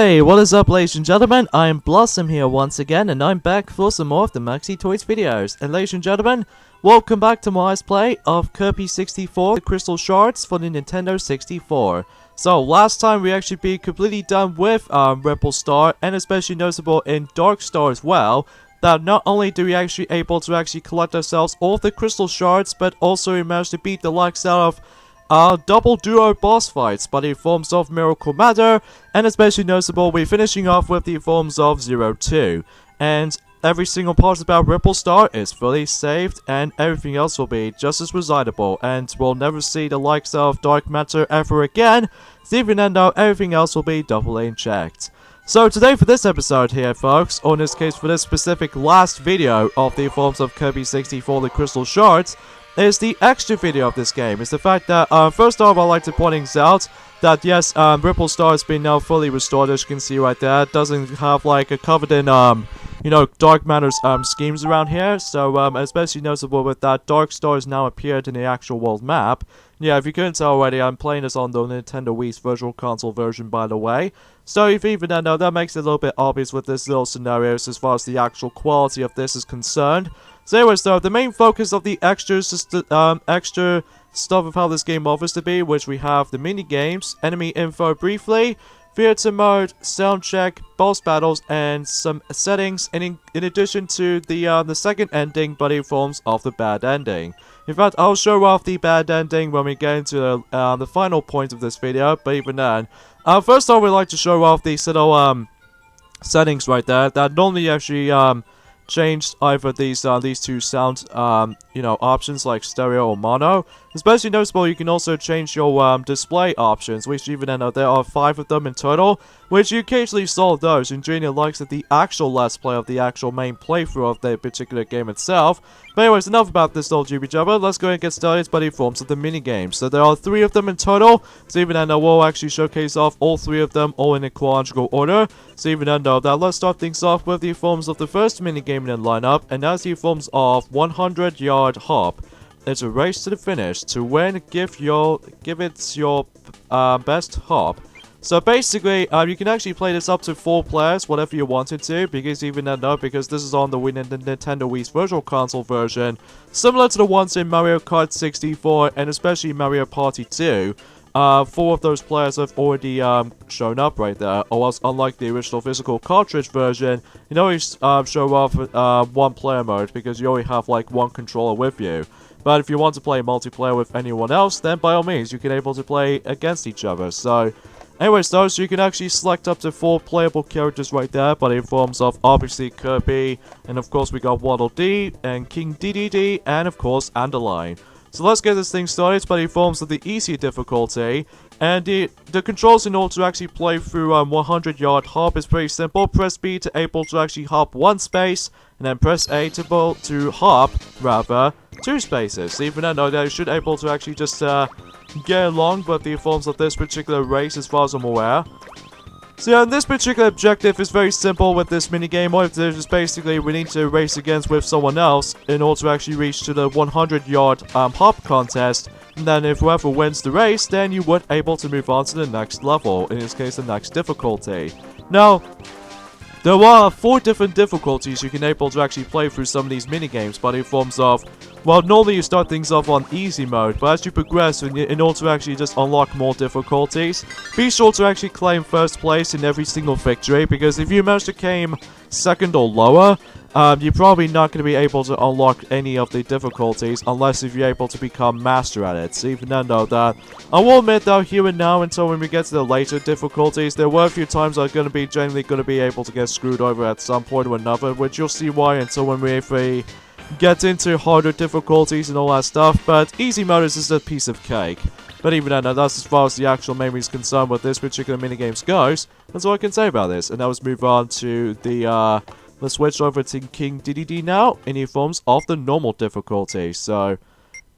Hey, what is up ladies and gentlemen, I'm Blossom here once again, and I'm back for some more of the Maxi Toys videos. And ladies and gentlemen, welcome back to my Let's Play of Kirby 64, the Crystal Shards for the Nintendo 64. So, last time we actually be completely done with Ripple Star, and especially noticeable in Dark Star as well, that not only do we actually able to actually collect ourselves all of the Crystal Shards, but also we managed to beat the likes out of double duo boss fights by the forms of Miracle Matter, and especially noticeable, we're finishing off with the forms of 02. And every single part about Ripple Star is fully saved, and everything else will be just as recitable, and we'll never see the likes of Dark Matter ever again, even though everything else will be doubly checked. So today for this episode here folks, or in this case for this specific last video of the forms of Kirby 64 the Crystal Shards, is the extra video of this game. It's the fact that, first off, I'd like to point out that, yes, Ripple Star has been now fully restored, as you can see right there. It doesn't have, like, a covered in, you know, Dark Matter's, schemes around here. So, especially noticeable with that, Dark Star has now appeared in the actual world map. Yeah, if you couldn't tell already, I'm playing this on the Nintendo Wii's Virtual Console version, by the way. So, if you even don't know, that makes it a little bit obvious with this little scenarios as far as the actual quality of this is concerned. So anyways though, the main focus of the extras is the extra stuff of how this game offers to be, which we have the mini games, enemy info briefly, theater mode, sound check, boss battles, and some settings, and in addition to the second ending, buddy forms of the bad ending. In fact, I'll show off the bad ending when we get into the final point of this video, but even then, first off, we'd like to show off these little settings right there that normally actually changed either these two sound you know, options like stereo or mono. Especially noticeable, you can also change your display options, which even though there are 5 of them in total, which you occasionally saw those in during the likes of the actual Let's Play of the actual main playthrough of the particular game itself. But anyways, enough about this little GB jabber. Let's go and get started by the forms of the minigames. So there are 3 of them in total, so even though we'll actually showcase off all 3 of them all in a chronological order. So even though that, let's start things off with the forms of the first minigame in the lineup, and that's the forms of 100-yard hop. It's a race to the finish. To win, give it your best hop. So basically, you can actually play this up to 4 players, whatever you wanted to, because even though, because this is on the Nintendo Wii's Virtual Console version, similar to the ones in Mario Kart 64 and especially Mario Party 2. 4 of those players have already shown up right there, or else unlike the original physical cartridge version, you always show off 1 player mode because you only have like 1 controller with you. But if you want to play multiplayer with anyone else, then by all means you can able to play against each other. So anyways though, so you can actually select up to 4 playable characters right there, but in forms of obviously Kirby, and of course we got Waddle Dee, and King Dedede, and of course Andalion. So let's get this thing started by the forms of the easier difficulty, and the controls in order to actually play through 100-yard hop is pretty simple. Press B to able to actually hop 1 space, and then press A to hop, rather, 2 spaces. So even though that you should able to actually just get along with the forms of this particular race as far as I'm aware. So yeah, this particular objective is very simple with this minigame. What it is basically we need to race against with someone else in order to actually reach to the 100-yard hop contest. And then if whoever wins the race, then you would able to move on to the next level, in this case the next difficulty. Now, there are 4 different difficulties you can able to actually play through some of these minigames, but in forms of, well, normally you start things off on easy mode, but as you progress, in order to actually just unlock more difficulties, be sure to actually claim first place in every single victory, because if you manage to claim second or lower, you're probably not going to be able to unlock any of the difficulties unless if you're able to become master at it. So even though that, I will admit though, here and now until when we get to the later difficulties, there were a few times I'm going to be generally going to be able to get screwed over at some point or another, which you'll see why until when we get into harder difficulties and all that stuff. But easy mode is just a piece of cake. But even then, that's as far as the actual memory is concerned with this particular minigames goes. That's all I can say about this. And now let's move on to the let's switch over to King Dedede now, in the forms of the normal difficulty. So,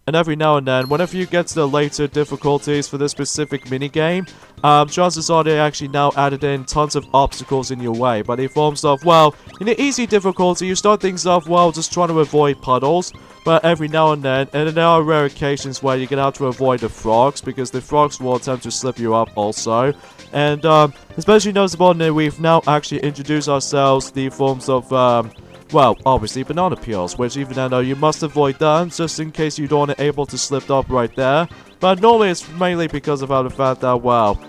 and every now and then, whenever you get to the later difficulties for this specific minigame, chances are they actually now added in tons of obstacles in your way. But in forms of, well, in the easy difficulty, you start things off, well, just trying to avoid puddles. But every now and then there are rare occasions where you're gonna have to avoid the frogs, because the frogs will attempt to slip you up also. And especially noticeable that we've now actually introduced ourselves the forms of, well, obviously banana peels, which even though you must avoid them, just in case you don't able to slip up right there. But normally it's mainly because of the fact that, well,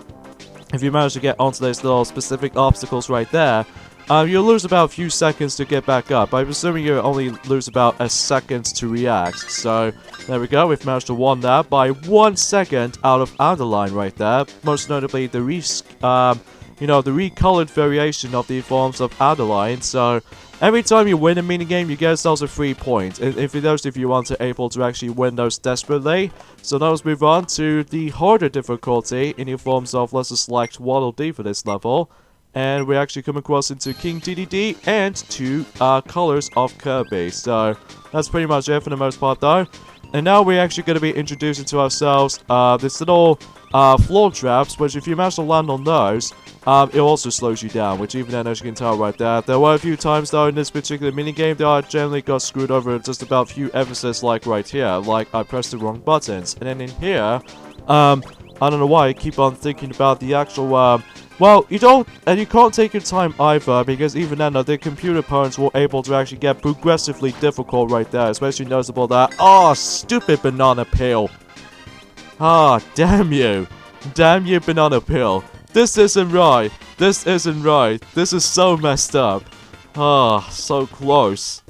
if you manage to get onto those little specific obstacles right there, you'll lose about a few seconds to get back up. I'm assuming you only lose about a second to react. So, there we go. We've managed to win that by 1 second out of Adeline right there. Most notably, the the recolored variation of the forms of Adeline. So, every time you win a minigame, you get yourselves a free point. If you want to able to actually win those desperately. So now let's move on to the harder difficulty in the forms of, let's just select Waddle Dee for this level. And we actually come across into King DDD and 2 colors of Kirby. So that's pretty much it for the most part though. And now we're actually going to be introducing to ourselves this little floor traps, which if you manage to land on those, it also slows you down, which even then, as you can tell right there were a few times though in this particular minigame that I generally got screwed over just about a few emphasis, like right here, like I pressed the wrong buttons. And then in here, I don't know why I keep on thinking about the actual, well, you can't take your time either, because even then, the computer opponents were able to actually get progressively difficult right there, especially noticeable that, oh, stupid banana peel. Ah, damn you. Damn you, banana peel. This isn't right. This isn't right. This is so messed up. Ah, so close.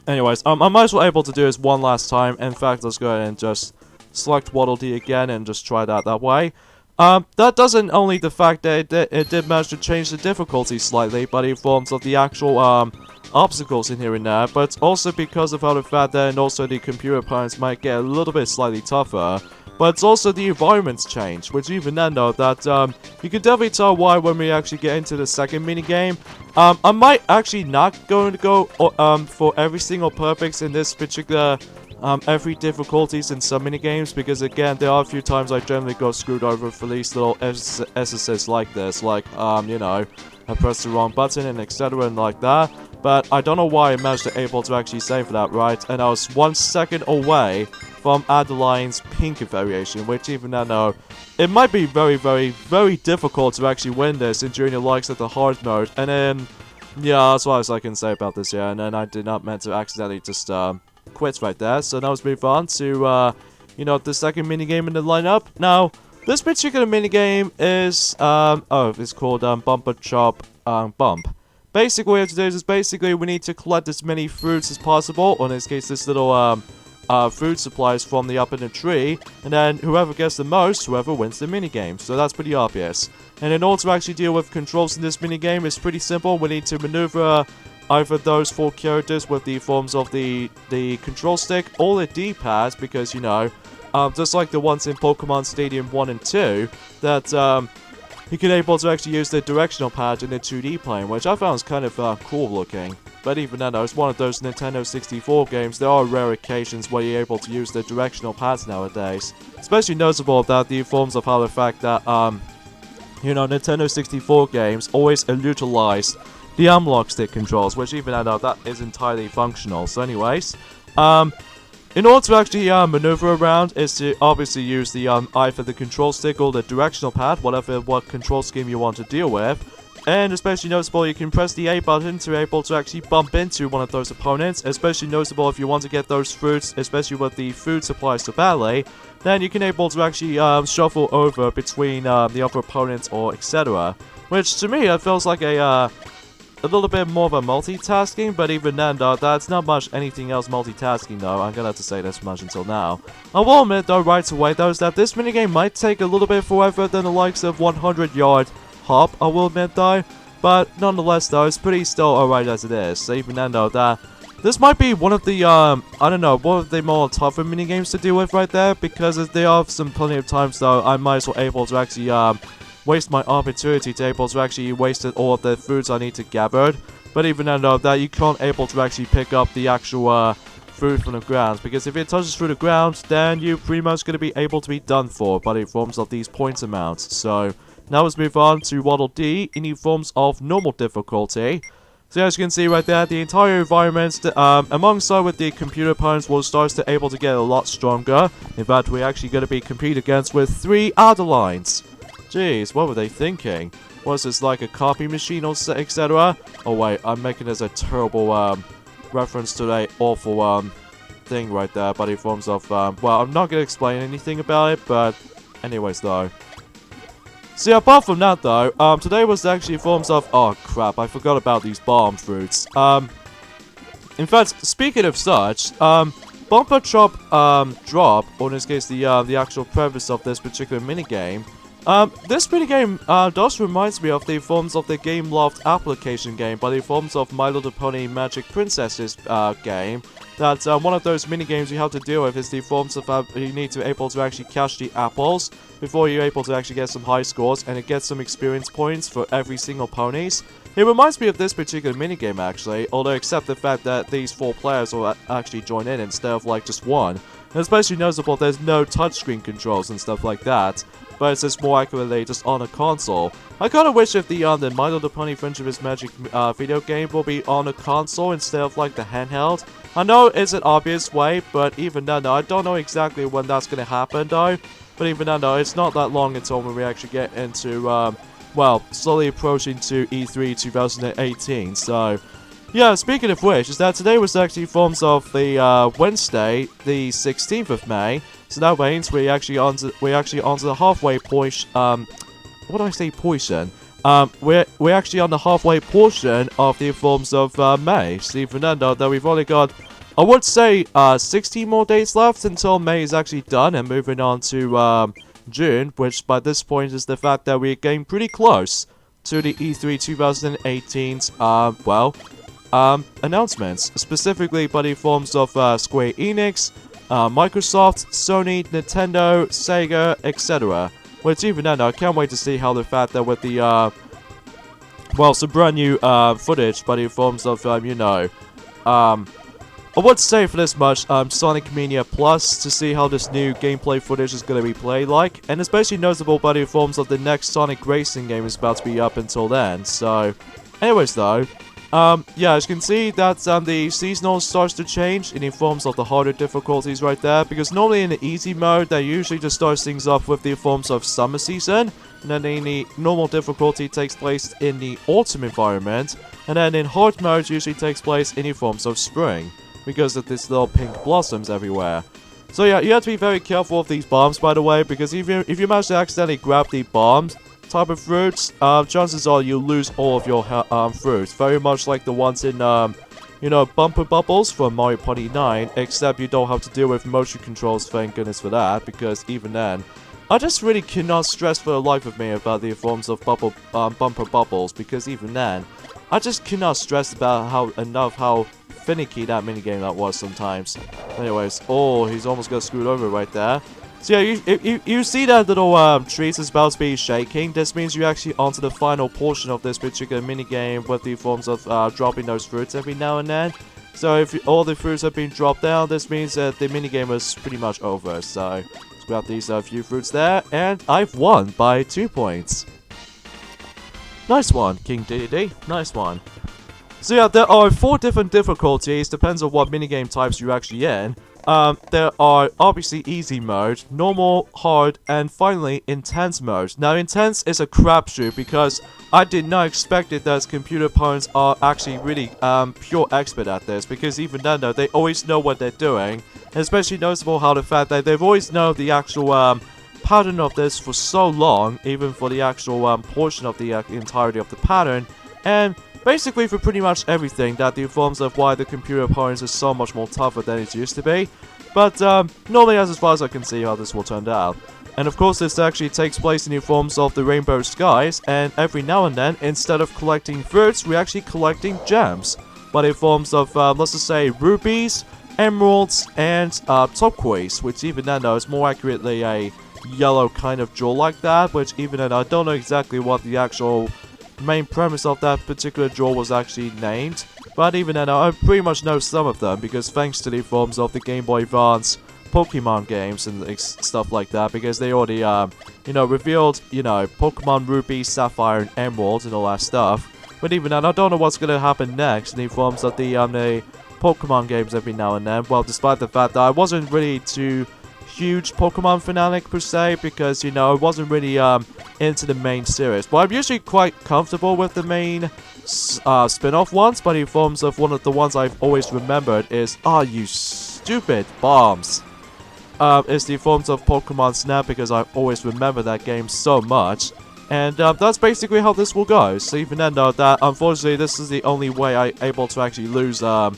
Anyways, I might as well able to do this one last time. In fact, let's go ahead and just select Waddle Dee again and just try that way. That doesn't only the fact that it did manage to change the difficulty slightly, but in forms of the actual, obstacles in here and there, but also because of the fact that and also the computer opponents might get a little bit slightly tougher. But it's also the environment's change, which even then though, that, you can definitely tell why when we actually get into the second minigame. I might actually not going to go, for every single perfects in this particular, every difficulties in some minigames, because again, there are a few times I generally go screwed over for these little SSS like this, like, I pressed the wrong button and etc. and like that. But I don't know why I managed to able to actually save that, right? And I was 1 second away from Adeline's pink variation, which even I know it might be very, very, very difficult to actually win this during the likes of the hard mode. And then, yeah, that's what I can say about this, yeah. And then I did not meant to accidentally just quit right there. So now let's move on to, the second minigame in the lineup. Now, this particular minigame is, it's called Bumper Chop Bump. Basically, what we have to do is basically we need to collect as many fruits as possible, or in this case, this little food supplies from the up in the tree, and then whoever gets the most, whoever wins the minigame. So that's pretty obvious. And in order to actually deal with controls in this minigame, it's pretty simple. We need to maneuver either those 4 characters with the forms of the control stick or the D-pad, because, just like the ones in Pokemon Stadium 1 and 2, that, you can able to actually use the directional pad in the 2D plane, which I found was kind of cool looking. But even then, it's one of those Nintendo 64 games. There are rare occasions where you're able to use the directional pads nowadays. Especially noticeable that the forms of how the fact that, Nintendo 64 games always utilize the analog stick controls, which even I know that is entirely functional. So anyways, in order to actually maneuver around is to obviously use the either the control stick or the directional pad, what control scheme you want to deal with. And especially noticeable, you can press the A button to be able to actually bump into one of those opponents. Especially noticeable if you want to get those fruits, especially with the food supplies to ballet, then you can able to actually shuffle over between the other opponents or etc. Which to me, it feels like a little bit more of a multitasking, but even then though, that's not much anything else multitasking though. I'm gonna have to say this much until now. I will admit though right away though is that this minigame might take a little bit forever than the likes of 100-yard hop, I will admit though. But nonetheless though, it's pretty still alright as it is. So even then though, that this might be one of the, I don't know, one of the more tougher minigames to deal with right there, because there are some plenty of times though, I might as well able to actually, waste my opportunity to able to actually waste all of the foods I need to gather. But even though that you can't able to actually pick up the actual through from the ground, because if it touches through the ground, then you're pretty much going to be able to be done for by the forms of these points amounts. So now let's move on to Waddle Dee in the forms of normal difficulty. So as you can see right there, the entire environment, alongside with the computer opponents, will start to able to get a lot stronger. In fact, we're actually going to be competing against with 3 other lines. Jeez, what were they thinking? Was this like a copy machine or etc.? Oh wait, I'm making this a terrible reference to that awful thing right there, but in forms of well, I'm not going to explain anything about it, but anyways though. See, apart from that though, today was actually forms of, oh crap, I forgot about these bomb fruits. In fact, speaking of such, Bumper Chop Drop, or in this case the actual premise of this particular minigame, this minigame does remind me of the forms of the Game Loft application game, but the forms of My Little Pony Magic Princesses game. That one of those minigames you have to deal with is the forms of you need to be able to actually catch the apples before you're able to actually get some high scores, and it gets some experience points for every single ponies. It reminds me of this particular minigame actually, although except the fact that these 4 players will actually join in instead of like just one. And especially noticeable, there's no touchscreen controls and stuff like that, but it's just more accurately just on a console. I kinda wish if the My Little Pony Friendship is Magic video game will be on a console instead of like the handheld. I know it's an obvious way, but even then, I don't know exactly when that's gonna happen though. But even then, it's not that long until when we actually get into, well, slowly approaching to E3 2018, so... Yeah, speaking of which, is that today was actually forms of the Wednesday, the 16th of May. So that means we're actually onto the halfway point. What do I say? Portion. We're actually on the halfway portion of the forms of May. See, Fernando, that we've only got, I would say, 16 more days left until May is actually done, and moving on to June, which by this point is the fact that we're getting pretty close to the E3 2018's announcements, specifically by the forms of Square Enix, Microsoft, Sony, Nintendo, Sega, etc. Which even then, I can't wait to see how the fact that with the, well, some brand new footage by the forms of, I would say for this much, Sonic Mania Plus, to see how this new gameplay footage is going to be played like, and especially noticeable by the forms of the next Sonic Racing game is about to be up until then. So, anyways though, yeah, as you can see that the seasonal starts to change in the forms of the harder difficulties right there, because normally in the easy mode, that usually just starts things off with the forms of summer season, and then in the normal difficulty takes place in the autumn environment, and then in hard mode usually takes place in the forms of spring, because of these little pink blossoms everywhere. So yeah, you have to be very careful of these bombs, by the way, because if you manage to accidentally grab the bombs type of fruits, chances are you lose all of your fruits. Very much like the ones in, Bumper Bubbles from Mario Party 9, except you don't have to deal with motion controls, thank goodness for that, because even then, I just really cannot stress for the life of me about the forms of Bumper Bubbles, because even then, I just cannot stress about how finicky that minigame that was sometimes. Anyways, oh, he's almost got screwed over right there. So yeah, you see that little trees is about to be shaking. This means you're actually onto the final portion of this particular minigame with the forms of dropping those fruits every now and then. So if all the fruits have been dropped down, this means that the minigame is pretty much over. So let's grab these few fruits there, and I've won by 2 points. Nice one, King DD. Nice one. So yeah, there are 4 different difficulties, depends on what minigame types you're actually in. There are obviously easy mode, normal, hard, and finally intense mode. Now intense is a crapshoot because I did not expect it that computer opponents are actually really pure expert at this, because even then though, they always know what they're doing. And especially noticeable how the fact that they've always known the actual pattern of this for so long, even for the actual portion of the entirety of the pattern, and basically for pretty much everything that informs of why the computer opponents is so much more tougher than it used to be. But normally as far as I can see how this will turn out. And of course this actually takes place in the forms of the rainbow skies, and every now and then instead of collecting fruits we're actually collecting gems. But in forms of let's just say rubies, emeralds, and turquoise, which even then though is more accurately a yellow kind of jewel like that, which even then I don't know exactly what the actual main premise of that particular jewel was actually named. But even then, I pretty much know some of them because thanks to the forms of the Game Boy Advance Pokemon games and stuff like that, because they already, you know, revealed, you know, Pokemon Ruby, Sapphire, and Emerald and all that stuff. But even then, I don't know what's gonna happen next in the forms of the Pokemon games every now and then. Well, despite the fact that I wasn't really too huge Pokemon fanatic per se, because, you know, I wasn't really into the main series. But I'm usually quite comfortable with the main spin-off ones, but in forms of one of the ones I've always remembered is, you stupid bombs. Is the forms of Pokemon Snap, because I always remember that game so much. And that's basically how this will go. So even then though, that unfortunately this is the only way I'm able to actually lose Bumper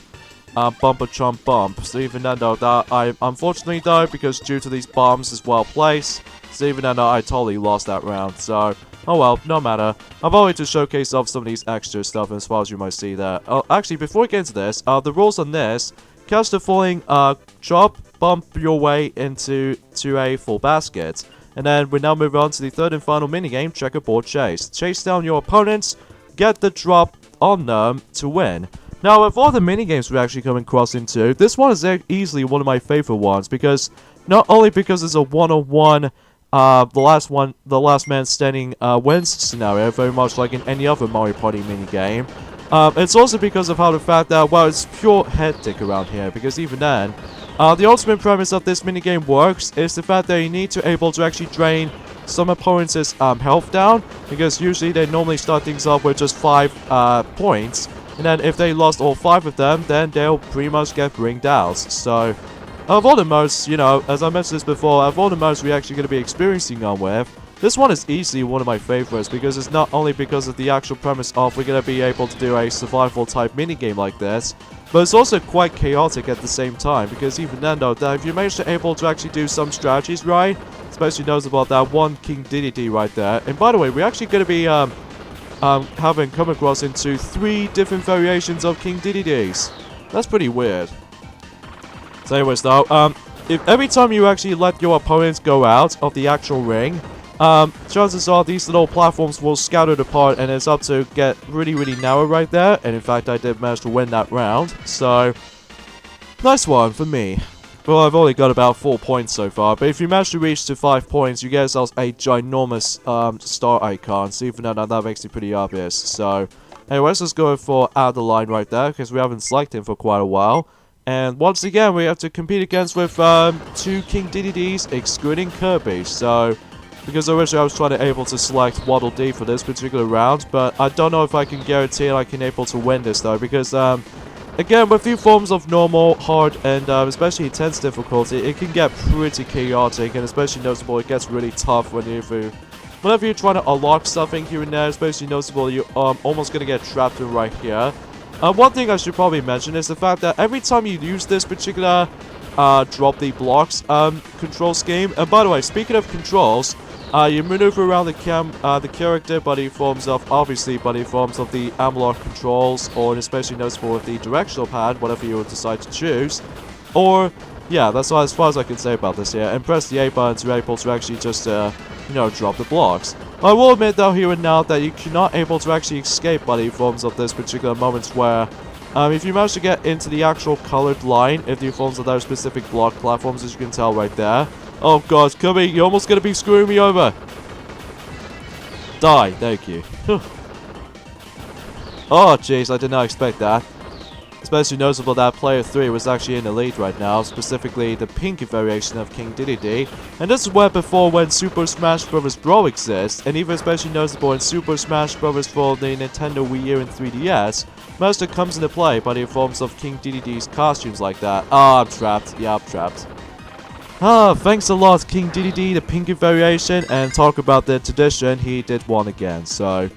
Chomp Bump. So even then though, that I unfortunately though, because due to these bombs is well placed, so even then though, I totally lost that round. So oh well, no matter. I've always to showcase off some of these extra stuff as far as you might see there. Actually, before we get into this, the rules on this: catch the falling chop, bump your way into a full basket. And then we now move on to the third and final minigame, Checkerboard Chase. Chase down your opponents, get the drop on them to win. Now, of all the minigames we're actually coming across into, this one is easily one of my favorite ones, because not only because it's a one-on-one, the last man standing wins scenario, very much like in any other Mario Party minigame. It's also because of how the fact that, well, it's pure hectic around here, because even then, the ultimate premise of this minigame works is the fact that you need to able to actually drain some opponents' health down, because usually they normally start things off with just 5 points, and then if they lost all 5 of them, then they'll pretty much get ringed out. So, of all the modes, you know, as I mentioned this before, of all the modes we're actually going to be experiencing on with, this one is easily one of my favorites, because it's not only because of the actual premise of we're going to be able to do a survival type minigame like this, but it's also quite chaotic at the same time, because even then though, that if you manage to able to actually do some strategies right, especially knows about that one King Dedede right there. And by the way, we're actually going to be having come across into 3 different variations of King Dededes. That's pretty weird. So anyways though, if every time you actually let your opponents go out of the actual ring, chances are these little platforms will scatter apart, and it's up to get really, really narrow right there. And in fact, I did manage to win that round. So, nice one for me. Well, I've only got about 4 points so far, but if you manage to reach to 5 points, you get yourselves a ginormous star icon. So even though that makes it pretty obvious. So, anyways, let's go for out of the line right there, because we haven't selected him for quite a while. And once again, we have to compete against with 2 King Dededes, excluding Kirby. So, because originally I was trying to able to select Waddle Dee for this particular round, but I don't know if I can guarantee I can able to win this though, because again, with 2 forms of normal, hard, and especially intense difficulty, it can get pretty chaotic, and especially noticeable, it gets really tough whenever you're trying to unlock something here and there. Especially noticeable, you're almost gonna get trapped in right here. One thing I should probably mention is the fact that every time you use this particular drop the blocks control scheme, and by the way, speaking of controls, you maneuver around the character by the forms of, obviously, by the forms of the analog controls, or especially noticeable with the directional pad, whatever you decide to choose. Or, yeah, that's as far as I can say about this here. And press the A button to be able to actually just, you know, drop the blocks. I will admit, though, here and now, that you're not able to actually escape by the forms of this particular moments where, if you manage to get into the actual colored line, if the forms of those specific block platforms, as you can tell right there. Oh god, Kirby, you're almost gonna be screwing me over. Die, thank you. Oh jeez, I did not expect that. Especially noticeable that player 3 was actually in the lead right now, specifically the pink variation of King Dedede. And this is where before, when Super Smash Bros. Brawl exists, and even especially noticeable in Super Smash Bros. For the Nintendo Wii U and 3DS, most of it comes into play by the forms of King Dedede's costumes like that. Ah, I'm trapped. Yeah, I'm trapped. Thanks a lot, King Dedede, the pink variation, and talk about the tradition, he did one again, so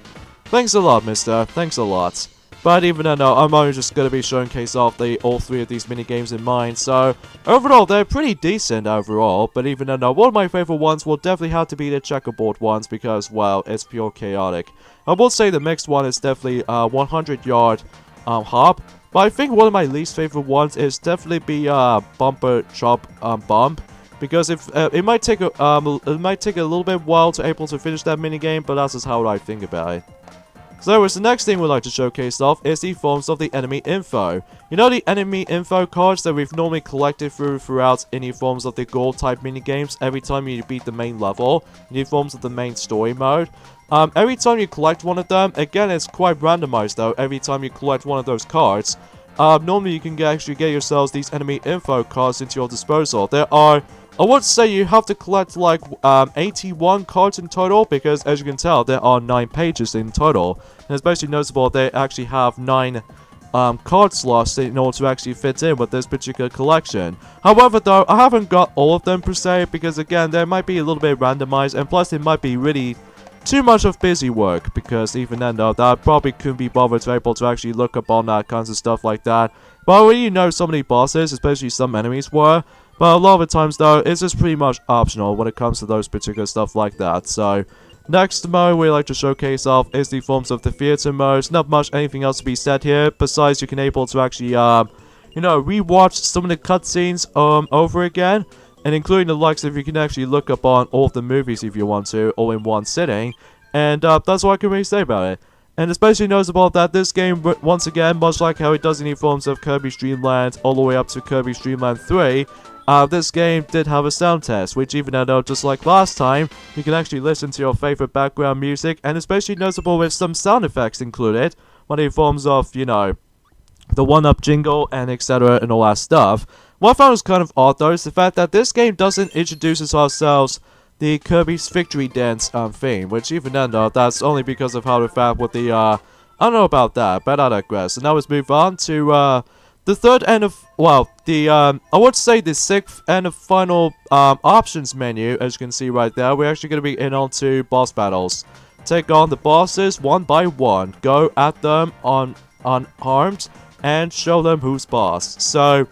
thanks a lot, mister, thanks a lot. But even though I'm only just going to be showcasing off all 3 of these minigames in mind, so overall, they're pretty decent overall, but even though one of my favorite ones will definitely have to be the checkerboard ones, because, well, it's pure chaotic. I will say the mixed one is definitely 100-yard hop. But I think one of my least favorite ones is definitely be Bumper Chop Bump, because if it might take a little bit while to able to finish that minigame, but that's just how I think about it. So the next thing we'd like to showcase off is the forms of the enemy info. You know the enemy info cards that we've normally collected throughout any forms of the gold type minigames every time you beat the main level, any forms of the main story mode? Every time you collect one of them, again it's quite randomized though, every time you collect one of those cards, normally you can actually get yourselves these enemy info cards into your disposal. There are, I would say you have to collect like 81 cards in total, because as you can tell there are 9 pages in total, and especially noticeable they actually have 9 card slots in order to actually fit in with this particular collection. However though, I haven't got all of them per se, because again they might be a little bit randomized, and plus it might be really too much of busy work, because even then though, that probably couldn't be bothered to able to actually look up on that kinds of stuff like that. But I already know some of the bosses, especially some enemies were, but a lot of the times though, it's just pretty much optional when it comes to those particular stuff like that. So, next mode we like to showcase off is the forms of the theater modes. Not much anything else to be said here, besides you can able to actually, you know, rewatch some of the cutscenes, over again. And including the likes if you can actually look up on all of the movies if you want to, all in one sitting. And that's what I can really say about it. And especially noticeable that this game, once again, much like how it does in the forms of Kirby's Dream Land all the way up to Kirby's Dream Land 3, this game did have a sound test, which even though just like last time, you can actually listen to your favorite background music, and especially noticeable with some sound effects included, when in forms of, you know, the 1-up jingle and etc. and all that stuff. What I found was kind of odd though is the fact that this game doesn't introduce ourselves the Kirby's Victory Dance theme, which even then though, that's only because of how the fact with the I don't know about that, but I digress. And now let's move on to the third and of, well, the I would say the 6th and of final options menu. As you can see right there, we're actually going to be in on to boss battles. Take on the bosses one by one, go at them unarmed, and show them who's boss. So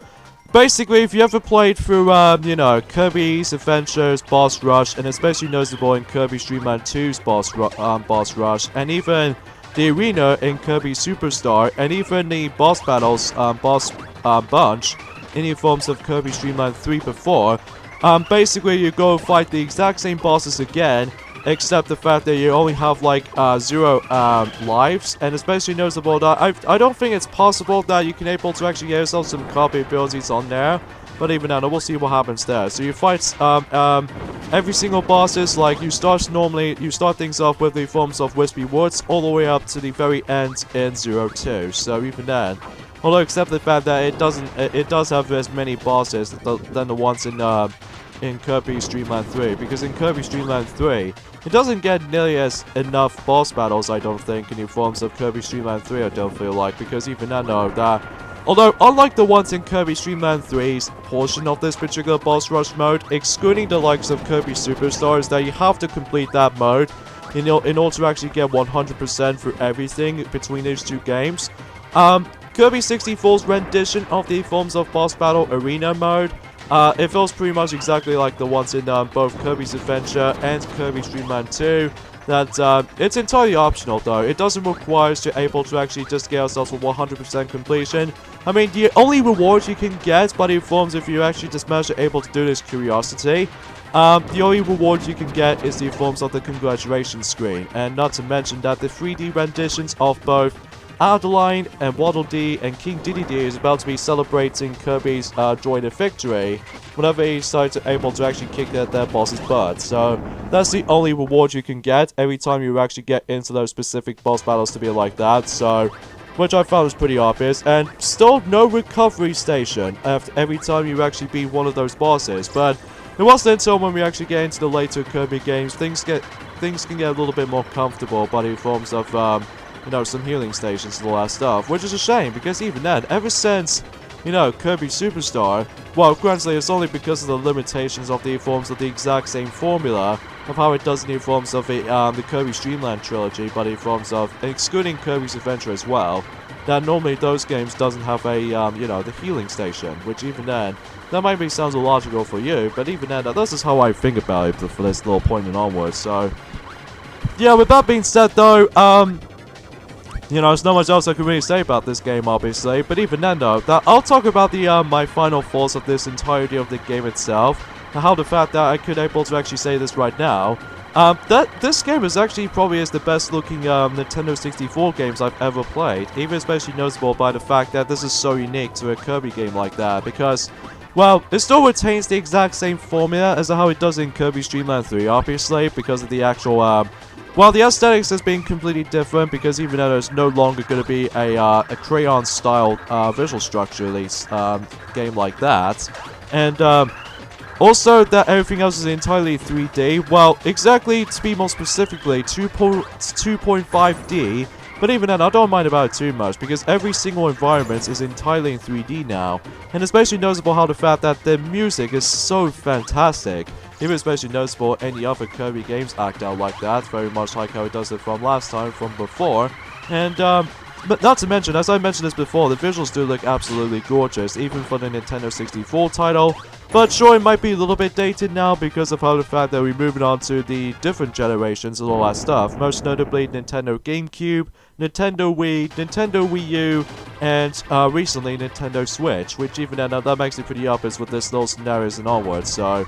basically, if you ever played through, you know, Kirby's Adventures Boss Rush, and especially noticeable in Kirby's Dream Land 2's Boss Rush, and even the arena in Kirby Superstar, and even the boss battles, boss bunch, in the forms of Kirby's Dream Land 3 before, basically you go fight the exact same bosses again, except the fact that you only have like 0 lives, and especially noticeable that I don't think it's possible that you can able to actually get yourself some copy abilities on there, but even now we'll see what happens there. So you fight every single bosses, like you start things off with the forms of Wispy Woods all the way up to the very end in 02. So even then, although except the fact that it does have as many bosses than the ones in Kirby's Dream Land 3, because in Kirby's Dream Land 3, it doesn't get nearly as enough boss battles, I don't think, in the forms of Kirby's Dream Land 3, I don't feel like, because even I know that, although unlike the ones in Kirby's Dream Land 3's portion of this particular boss rush mode, excluding the likes of Kirby Superstars, that you have to complete that mode in order to actually get 100% for everything between these two games. Kirby 64's rendition of the forms of boss battle arena mode, it feels pretty much exactly like the ones in both Kirby's Adventure and Kirby's Dream Land 2. That it's entirely optional though. It doesn't require us to able to actually just get ourselves with 100% completion. I mean, the only reward you can get by the forms if you actually just manage to able to do this curiosity. The only reward you can get is the forms of the congratulations screen, and not to mention that the 3D renditions of both Adeline and Waddle Dee and King Dedede is about to be celebrating Kirby's joy to victory whenever he decides to able to actually kick their boss's butt. So that's the only reward you can get every time you actually get into those specific boss battles to be like that. So, which I found was pretty obvious, and still no recovery station after every time you actually beat one of those bosses. But it wasn't until when we actually get into the later Kirby games things can get a little bit more comfortable by the forms of you know, some healing stations and all that stuff, which is a shame, because even then, ever since, you know, Kirby Superstar, well, granted, it's only because of the limitations of the forms of the exact same formula of how it does in the forms of the Kirby's Dream Land trilogy, but in forms of, excluding Kirby's Adventure as well, that normally those games doesn't have a, you know, the healing station, which even then, that might be sounds illogical for you, but even then, that's just how I think about it for this little point and onwards. So, yeah, with that being said though, you know, there's not much else I can really say about this game, obviously, but even then, though, I'll talk about the my final thoughts of this entirety of the game itself, and how the fact that I could able to actually say this right now This game is actually probably the best looking Nintendo 64 games I've ever played, even especially noticeable by the fact that this is so unique to a Kirby game like that, because, well, it still retains the exact same formula as how it does in Kirby's Dream Land 3, obviously, because of the actual, well, the aesthetics has been completely different, because even though there's no longer going to be a crayon-style visual structure, at least, game like that, and, also, that everything else is entirely 3D. Well, exactly, to be more specifically, 2.5D. But even then, I don't mind about it too much, because every single environment is entirely in 3D now. And especially noticeable how the fact that the music is so fantastic. Even especially noticeable any other Kirby games act out like that, very much like how it does it from last time, from before. And, but not to mention, as I mentioned this before, the visuals do look absolutely gorgeous, even for the Nintendo 64 title. But sure, it might be a little bit dated now because of how the fact that we're moving on to the different generations and all that stuff. Most notably, Nintendo GameCube, Nintendo Wii, Nintendo Wii U, and recently Nintendo Switch, which even then, that makes it pretty obvious with this little scenarios and onwards, so...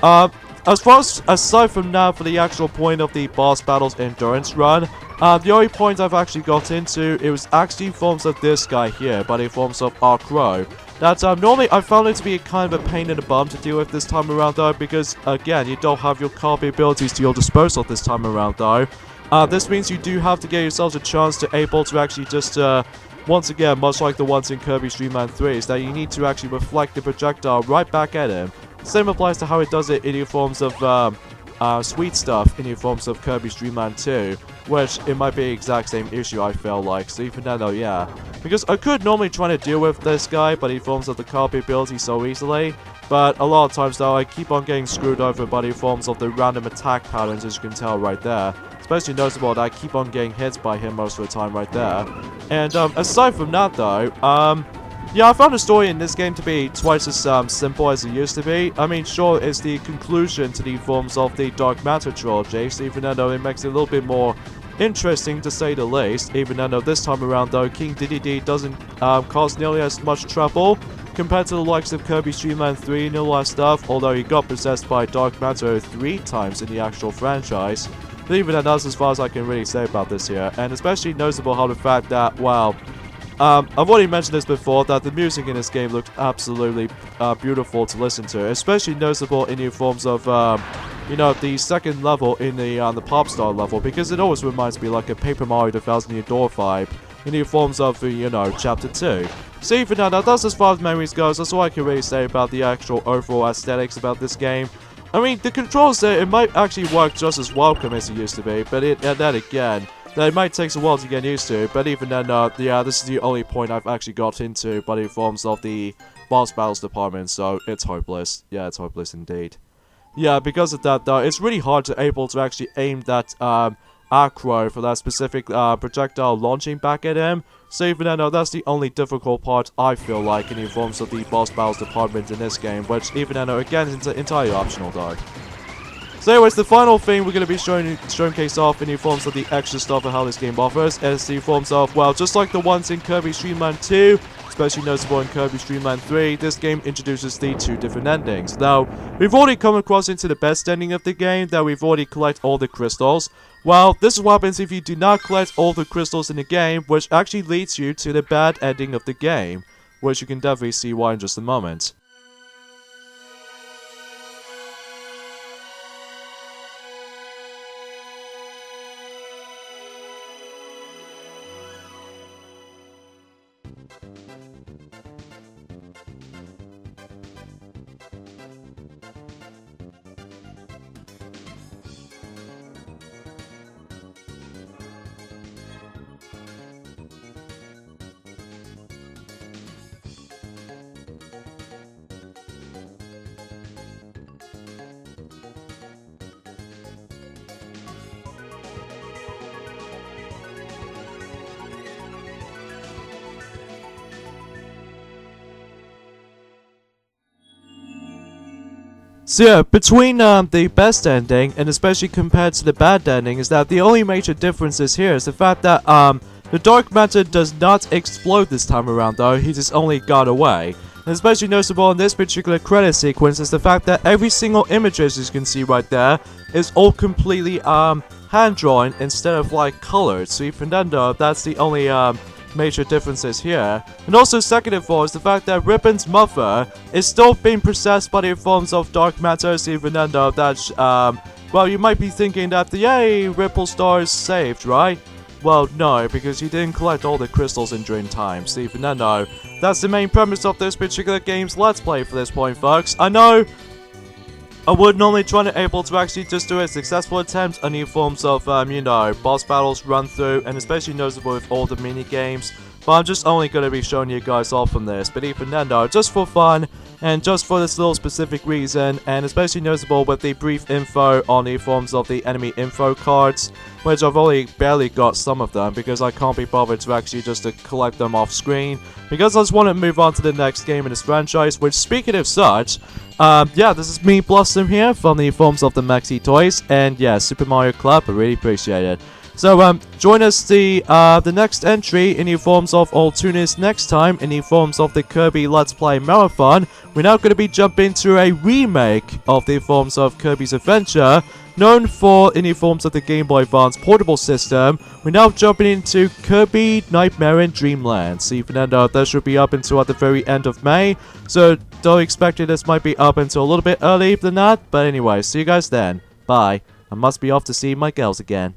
as far as, aside from now, for the actual point of the boss battles endurance run, the only point I've actually got into, it was actually in forms of this guy here, but in forms of Arcro. That, normally I found it to be a kind of a pain in the bum to deal with this time around though, because, again, you don't have your Kirby abilities to your disposal this time around though. This means you do have to give yourselves a chance to able to actually just, once again, much like the ones in Kirby's Dream Land 3, is that you need to actually reflect the projectile right back at him. Same applies to how it does it in your forms of, sweet stuff in your forms of Kirby's Dream Land 2, which it might be the exact same issue I feel like, so even then though, yeah. Because I could normally try to deal with this guy, but he forms of the Kirby ability so easily, but a lot of times though, I keep on getting screwed over by the forms of the random attack patterns, as you can tell right there. Especially noticeable that I keep on getting hit by him most of the time right there. And aside from that though, yeah, I found the story in this game to be twice as simple as it used to be. I mean, sure, it's the conclusion to the forms of the Dark Matter trilogy, so even though it makes it a little bit more interesting to say the least, even though this time around though, King Dedede doesn't cause nearly as much trouble compared to the likes of Kirby's Dream Land 3 and all that stuff, although he got possessed by Dark Matter 3 times in the actual franchise. But even then, that's as far as I can really say about this here, and especially noticeable how the fact that, well, I've already mentioned this before, that the music in this game looked absolutely beautiful to listen to, especially noticeable in the forms of, you know, the second level in the pop star level, because it always reminds me like a Paper Mario The Thousand Year Door vibe, in the forms of, you know, Chapter 2. So even now, that's as far as memories goes, that's all I can really say about the actual overall aesthetics about this game. I mean, the controls there, it might actually work just as welcome as it used to be, but then again, that it might take a while to get used to, but even then, yeah, this is the only point I've actually got into, but in forms of the boss battles department, so it's hopeless. Yeah, it's hopeless indeed. Yeah, because of that, though, it's really hard to able to actually aim that, acro for that specific, projectile launching back at him, so even then, that's the only difficult part I feel like in the forms of the boss battles department in this game, which even then, again, is entirely optional, though. So anyways, the final thing we're going to be showcase off in the forms of the extra stuff of how this game offers is the forms of, well, just like the ones in Kirby's Dream Land 2, especially noticeable in Kirby's Dream Land 3, this game introduces the two different endings. Now, we've already come across into the best ending of the game, that we've already collected all the crystals. Well, this is what happens if you do not collect all the crystals in the game, which actually leads you to the bad ending of the game, which you can definitely see why in just a moment. So yeah, between the best ending, and especially compared to the bad ending, is that the only major difference is here is the fact that the Dark Matter does not explode this time around though, he just only got away. And especially noticeable in this particular credit sequence is the fact that every single image, as you can see right there, is all completely hand-drawn instead of like colored. So even then though, that's the only major differences here. And also second of all is the fact that Ribbon's mother is still being possessed by the forms of dark matter. So even then though, that's well, you might be thinking that the yay, Ripple Star is saved, right? Well, no, because you didn't collect all the crystals in Dream Time. So even then though, that's the main premise of this particular game's Let's Play for this point, folks. I know I would normally try to able to actually just do a successful attempt on new forms of, you know, boss battles run through, and especially noticeable with all the mini games. But I'm just only going to be showing you guys off on this. But even then though, just for fun, and just for this little specific reason, and especially noticeable with the brief info on the forms of the enemy info cards, which I've only barely got some of them because I can't be bothered to actually just to collect them off screen, because I just want to move on to the next game in this franchise, which speaking of such, yeah, this is me, Blossom here, from the forms of the Maxi Toys, and yeah, Super Mario Club, I really appreciate it. So, join us the next entry in the forms of Altoonist next time in the forms of the Kirby Let's Play Marathon. We're now going to be jumping to a remake of the forms of Kirby's Adventure, known for in the forms of the Game Boy Advance portable system. We're now jumping into Kirby Nightmare in Dreamland. So even then, that should be up until at the very end of May. So don't expect it, this might be up until a little bit earlier than that. But anyway, see you guys then. Bye. I must be off to see my girls again.